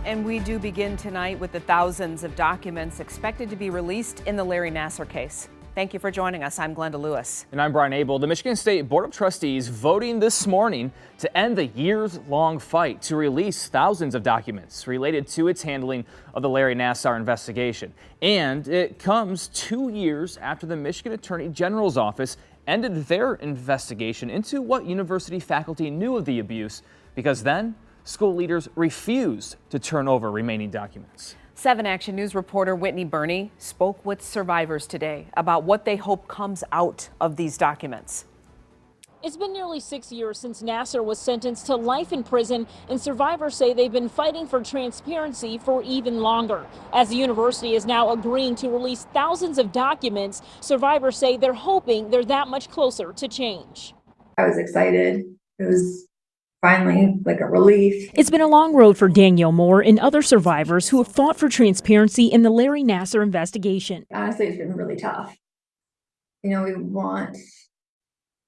And we do begin tonight with the thousands of documents expected to be released in the Larry Nassar case. Thank you for joining us. I'm Glenda Lewis. And I'm Brian Abel. The Michigan State Board of Trustees voting this morning to end the years-long fight to release thousands of documents related to its handling of the Larry Nassar investigation. And it comes 2 years after the Michigan Attorney General's office ended their investigation into what university faculty knew of the abuse, because then school leaders refused to turn over remaining documents. 7 Action News reporter Whitney Burney spoke with survivors today about what they hope comes out of these documents. It's been nearly 6 years since Nassar was sentenced to life in prison, and survivors say they've been fighting for transparency for even longer. As the university is now agreeing to release thousands of documents, survivors say they're hoping they're that much closer to change. I was excited. It was finally like a relief. It's been a long road for Danielle Moore and other survivors who have fought for transparency in the Larry Nassar investigation. Honestly, it's been really tough. You know, we want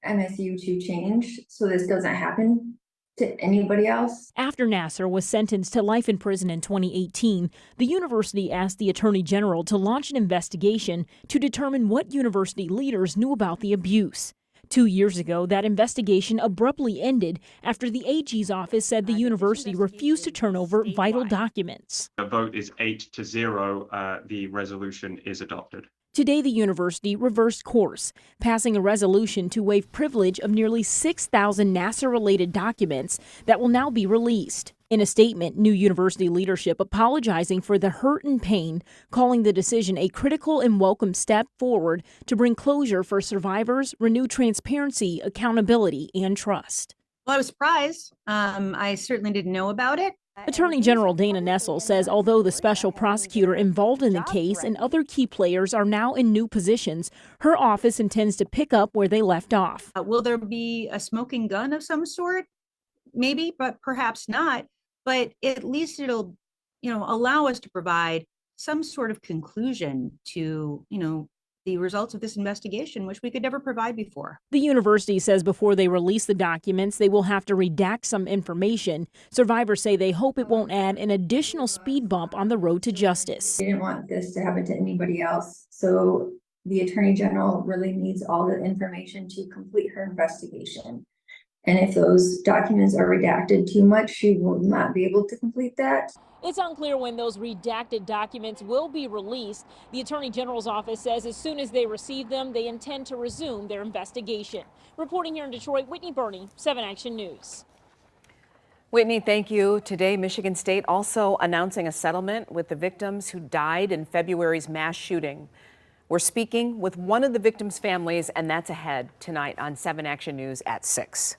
MSU to change so this doesn't happen to anybody else. After Nassar was sentenced to life in prison in 2018, the university asked the Attorney General to launch an investigation to determine what university leaders knew about the abuse. 2 years ago, that investigation abruptly ended after the AG's office said the university refused to turn over vital documents. The vote is 8-0. The resolution is adopted. Today, the university reversed course, passing a resolution to waive privilege of nearly 6,000 Nassar-related documents that will now be released. In a statement, new university leadership apologizing for the hurt and pain, calling the decision a critical and welcome step forward to bring closure for survivors, renew transparency, accountability, and trust. Well, I was surprised. I certainly didn't know about it. Attorney General Dana Nessel says although the special prosecutor involved in the case and other key players are now in new positions, her office intends to pick up where they left off. Will there be a smoking gun of some sort? Maybe, but perhaps not. But at least it'll, allow us to provide some sort of conclusion to, the results of this investigation, which we could never provide before. The university says before they release the documents, they will have to redact some information. Survivors say they hope it won't add an additional speed bump on the road to justice. We didn't want this to happen to anybody else. So the Attorney General really needs all the information to complete her investigation. And if those documents are redacted too much, she will not be able to complete that. It's unclear when those redacted documents will be released. The Attorney General's office says as soon as they receive them, they intend to resume their investigation. Reporting here in Detroit, Whitney Burney, 7 Action News. Whitney, thank you. Today, Michigan State also announcing a settlement with the victims who died in February's mass shooting. We're speaking with one of the victims' families, and that's ahead tonight on 7 Action News at 6.